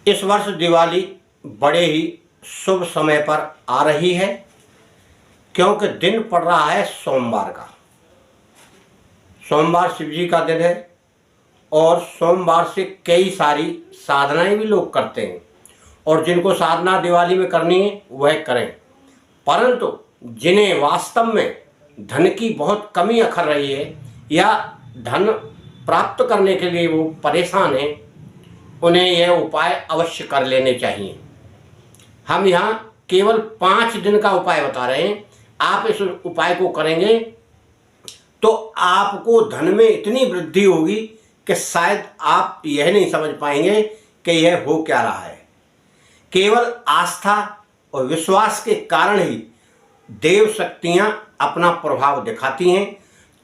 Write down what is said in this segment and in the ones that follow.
इस वर्ष दिवाली बड़े ही शुभ समय पर आ रही है, क्योंकि दिन पड़ रहा है सोमवार का। सोमवार शिव जी का दिन है और सोमवार से कई सारी साधनाएं भी लोग करते हैं, और जिनको साधना दिवाली में करनी है वह करें। परंतु जिन्हें वास्तव में धन की बहुत कमी अखर रही है या धन प्राप्त करने के लिए वो परेशान हैं, उन्हें यह उपाय अवश्य कर लेने चाहिए। हम यहाँ केवल 5 दिन का उपाय बता रहे हैं। आप इस उपाय को करेंगे तो आपको धन में इतनी वृद्धि होगी कि शायद आप यह नहीं समझ पाएंगे कि यह हो क्या रहा है। केवल आस्था और विश्वास के कारण ही देव शक्तियाँ अपना प्रभाव दिखाती हैं,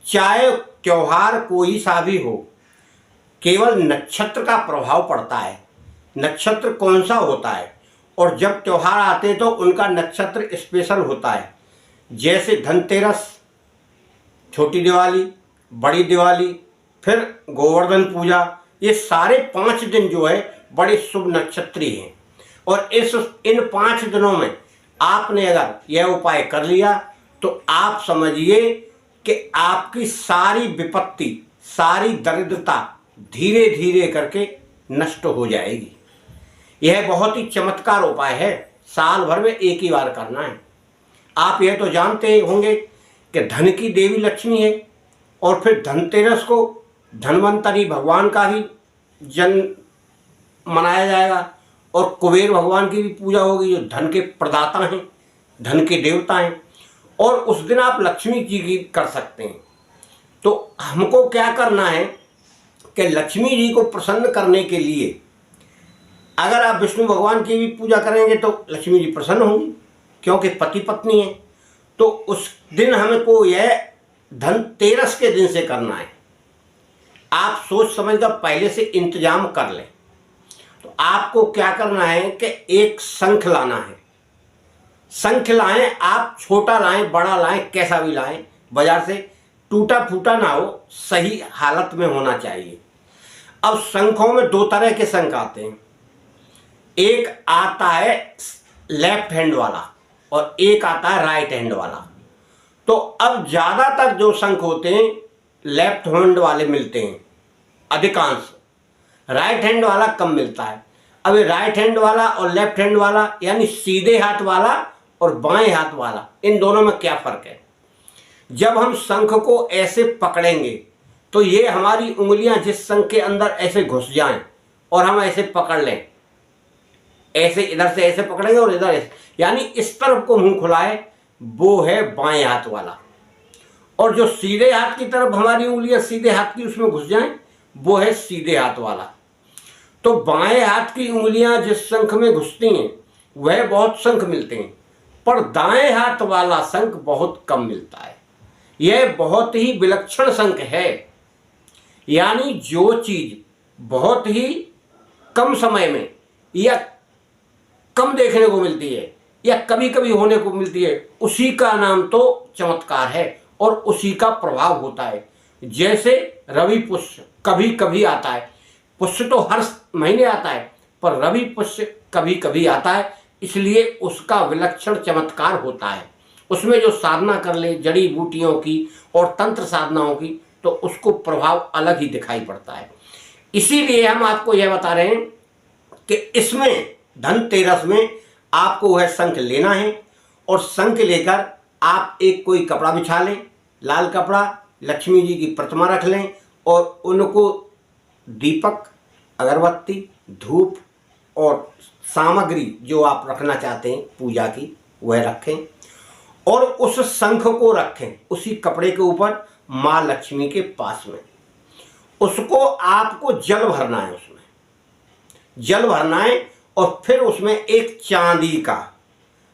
चाहे त्योहार कोई सा भी हो। केवल नक्षत्र का प्रभाव पड़ता है, नक्षत्र कौन सा होता है, और जब त्योहार आते हैं तो उनका नक्षत्र स्पेशल होता है। जैसे धनतेरस, छोटी दिवाली, बड़ी दिवाली, फिर गोवर्धन पूजा, ये सारे 5 दिन जो है बड़े शुभ नक्षत्री हैं। और इन 5 दिनों में आपने अगर यह उपाय कर लिया तो आप समझिए कि आपकी सारी विपत्ति, सारी दरिद्रता धीरे धीरे करके नष्ट हो जाएगी। यह बहुत ही चमत्कार उपाय है, साल भर में एक ही बार करना है। आप यह तो जानते होंगे कि धन की देवी लक्ष्मी है, और फिर धनतेरस को धन्वंतरी भगवान का भी जन्म मनाया जाएगा, और कुबेर भगवान की भी पूजा होगी जो धन के प्रदाता हैं, धन के देवता हैं। और उस दिन आप लक्ष्मी जी की कर सकते हैं। तो हमको क्या करना है कि लक्ष्मी जी को प्रसन्न करने के लिए अगर आप विष्णु भगवान की भी पूजा करेंगे तो लक्ष्मी जी प्रसन्न होंगी, क्योंकि पति पत्नी है। तो उस दिन हमको यह धनतेरस के दिन से करना है। आप सोच समझ कर पहले से इंतजाम कर लें। तो आपको क्या करना है कि एक शंख लाना है। शंख लाएं, आप छोटा लाएं, बड़ा लाएं, कैसा भी लाएं, बाजार से टूटा फूटा ना हो, सही हालत में होना चाहिए। अब शंखों में 2 तरह के शंख आते हैं। एक आता है लेफ्ट हैंड वाला और एक आता है राइट हैंड वाला। तो अब ज़्यादातर जो शंख होते हैं लेफ्ट हैंड वाले मिलते हैं, अधिकांश। राइट हैंड वाला कम मिलता है। अब ये राइट हैंड वाला और लेफ्ट हैंड वाला, यानी सीधे हाथ वाला और बाएं हाथ वाला, इन दोनों में क्या फ़र्क है? जब हम शंख को ऐसे पकड़ेंगे तो ये हमारी उंगलियां जिस शंख के अंदर ऐसे घुस जाएं और हम ऐसे पकड़ लें, ऐसे इधर से ऐसे पकड़ेंगे और इधर ऐसे, यानी इस तरफ को मुंह खुलाए, वो है बाएं हाथ वाला। और जो सीधे हाथ की तरफ हमारी उंगलियां सीधे हाथ की उसमें घुस जाएं, वो है सीधे हाथ वाला। तो बाएं हाथ की उंगलियां जिस शंख में घुसती हैं वह बहुत शंख मिलते हैं, पर दाएं हाथ वाला शंख बहुत कम मिलता है। यह बहुत ही विलक्षण शंख है। यानी जो चीज बहुत ही कम समय में या कम देखने को मिलती है या कभी कभी होने को मिलती है, उसी का नाम तो चमत्कार है और उसी का प्रभाव होता है। जैसे रवि पुष्य कभी कभी आता है, पुष्य तो हर महीने आता है, पर रवि पुष्य कभी कभी आता है, इसलिए उसका विलक्षण चमत्कार होता है। उसमें जो साधना कर ले जड़ी बूटियों की और तंत्र साधनाओं की, तो उसको प्रभाव अलग ही दिखाई पड़ता है। इसीलिए हम आपको यह बता रहे हैं कि इसमें धनतेरस में आपको वह शंख लेना है, और शंख लेकर आप एक कोई कपड़ा बिछा लें, लाल कपड़ा, लक्ष्मी जी की प्रतिमा रख लें, और उनको दीपक, अगरबत्ती, धूप और सामग्री जो आप रखना चाहते हैं पूजा की वह रखें, और उस शंख को रखें उसी कपड़े के ऊपर माँ लक्ष्मी के पास में। उसको आपको जल भरना है, उसमें जल भरना है, और फिर उसमें एक चांदी का,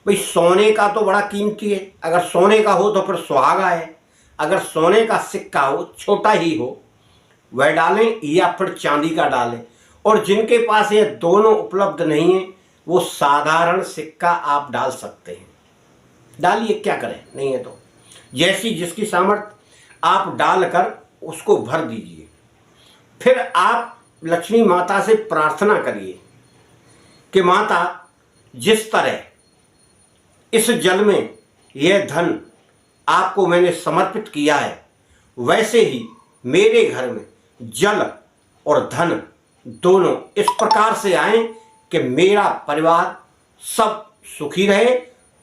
भाई सोने का तो बड़ा कीमती है, अगर सोने का हो तो फिर सुहागा है, अगर सोने का सिक्का हो, छोटा ही हो, वह डालें, या फिर चांदी का डालें। और जिनके पास ये दोनों उपलब्ध नहीं है वो साधारण सिक्का आप डाल सकते हैं। डालिए, क्या करें, नहीं है तो जैसी जिसकी सामर्थ्य आप डालकर उसको भर दीजिए। फिर आप लक्ष्मी माता से प्रार्थना करिए कि माता, जिस तरह इस जल में यह धन आपको मैंने समर्पित किया है, वैसे ही मेरे घर में जल और धन दोनों इस प्रकार से आए कि मेरा परिवार सब सुखी रहे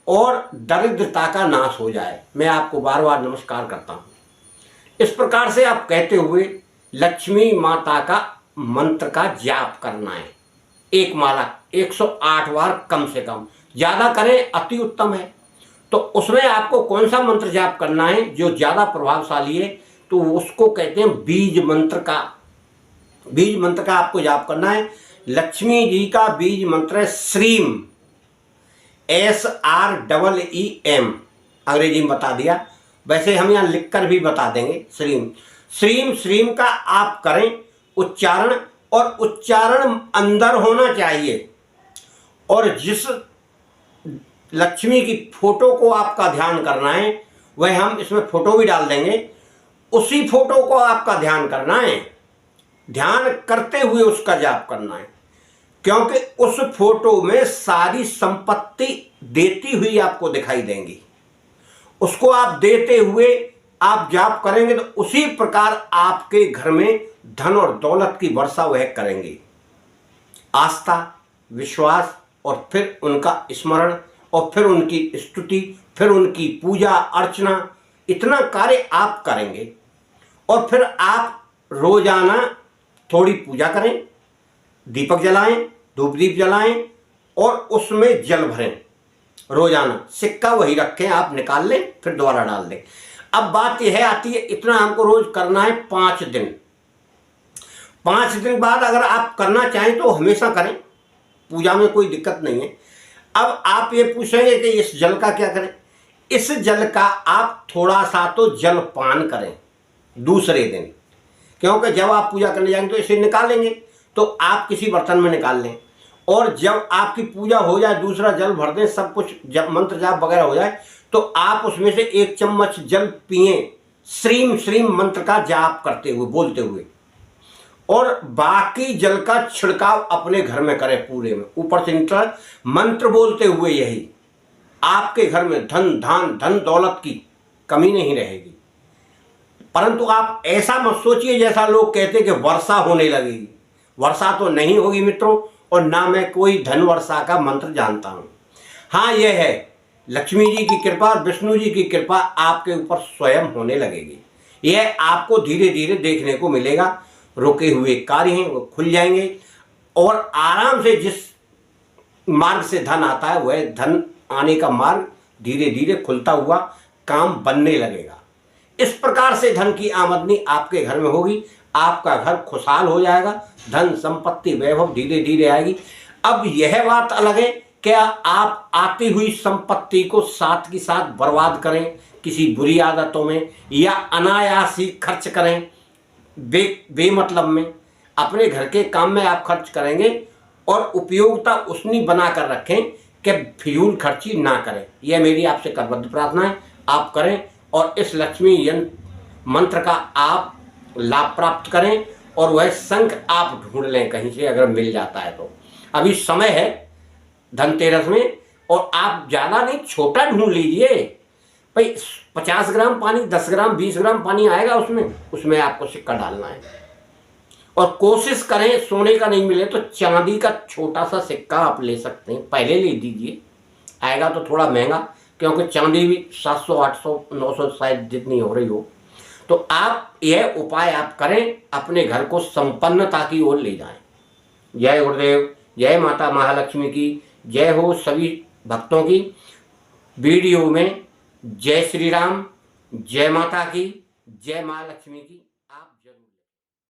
और दरिद्रता का नाश हो जाए। मैं आपको बार बार नमस्कार करता हूँ। इस प्रकार से आप कहते हुए लक्ष्मी माता का मंत्र का जाप करना है। एक माला 108 बार कम से कम, ज़्यादा करें अति उत्तम है। तो उसमें आपको कौन सा मंत्र जाप करना है जो ज़्यादा प्रभावशाली है, तो उसको कहते हैं बीज मंत्र का। बीज मंत्र का आपको जाप करना है। लक्ष्मी जी का बीज मंत्र है श्रीम, SREEM, अंग्रेजी में बता दिया, वैसे हम यहाँ लिखकर भी बता देंगे। श्रीम श्रीम श्रीम का आप करें उच्चारण, और उच्चारण अंदर होना चाहिए। और जिस लक्ष्मी की फोटो को आपका ध्यान करना है, वह हम इसमें फोटो भी डाल देंगे, उसी फोटो को आपका ध्यान करना है। ध्यान करते हुए उसका जाप करना है, क्योंकि उस फोटो में सारी संपत्ति देती हुई आपको दिखाई देंगी। उसको आप देते हुए आप जाप करेंगे तो उसी प्रकार आपके घर में धन और दौलत की वर्षा वह करेंगे। आस्था, विश्वास, और फिर उनका स्मरण, और फिर उनकी स्तुति, फिर उनकी पूजा अर्चना, इतना कार्य आप करेंगे। और फिर आप रोजाना थोड़ी पूजा करें, दीपक जलाएं, धूप दीप जलाएं, और उसमें जल भरें रोजाना। सिक्का वही रखें, आप निकाल लें फिर दोबारा डाल दें। अब बात यह आती है, इतना हमको रोज करना है 5 दिन। 5 दिन बाद अगर आप करना चाहें तो हमेशा करें, पूजा में कोई दिक्कत नहीं है। अब आप ये पूछेंगे कि इस जल का क्या करें। इस जल का आप थोड़ा सा तो जल पान करें दूसरे दिन, क्योंकि जब आप पूजा करने जाएंगे तो इसे निकालेंगे, तो आप किसी बर्तन में निकाल लें, और जब आपकी पूजा हो जाए, दूसरा जल भर दें, सब कुछ जब मंत्र जाप वगैरह हो जाए, तो आप उसमें से 1 चम्मच जल पिए, श्रीम श्रीम मंत्र का जाप करते हुए, बोलते हुए, और बाकी जल का छिड़काव अपने घर में करें पूरे में, ऊपर से नीचे मंत्र बोलते हुए। यही आपके घर में धन दौलत की कमी नहीं रहेगी। परंतु आप ऐसा मत सोचिए जैसा लोग कहते कि वर्षा होने लगेगी। वर्षा तो नहीं होगी मित्रों, और ना मैं कोई धन वर्षा का मंत्र जानता हूँ। हाँ, यह है लक्ष्मी जी की कृपा, विष्णु जी की कृपा आपके ऊपर स्वयं होने लगेगी। यह आपको धीरे धीरे देखने को मिलेगा। रुके हुए कार्य हैं वो खुल जाएंगे, और आराम से जिस मार्ग से धन आता है वह धन आने का मार्ग धीरे धीरे खुलता हुआ काम बनने लगेगा। इस प्रकार से धन की आमदनी आपके घर में होगी। आपका घर खुशहाल हो जाएगा, धन संपत्ति वैभव धीरे धीरे आएगी। अब यह बात अलग है, क्या आप आती हुई संपत्ति को साथ के साथ बर्बाद करें किसी बुरी आदतों में, या अनायास ही खर्च करें बेमतलब में। अपने घर के काम में आप खर्च करेंगे, और उपयोगिता उसनी बना कर रखें कि फिजूल खर्ची ना करें। यह मेरी आपसे करबद्ध प्रार्थना है, आप करें, और इस लक्ष्मी यंत्र मंत्र का आप लाभ प्राप्त करें। और वह शंख आप ढूंढ लें कहीं से, अगर मिल जाता है तो। अभी समय है धनतेरस में, और आप ज़्यादा नहीं, छोटा ढूंढ लीजिए भाई। 50 ग्राम पानी, 10 ग्राम 20 ग्राम पानी आएगा उसमें आपको सिक्का डालना है। और कोशिश करें सोने का नहीं मिले तो चांदी का छोटा सा सिक्का आप ले सकते हैं, पहले ले दीजिए। आएगा तो थोड़ा महंगा, क्योंकि चांदी भी 700 800 900 शायद जितनी हो रही हो। तो आप यह उपाय आप करें, अपने घर को संपन्नता की ओर ले जाएं। जय गुरुदेव, जय माता महालक्ष्मी की जय हो सभी भक्तों की। वीडियो में जय श्री राम, जय माता की, जय महालक्ष्मी की।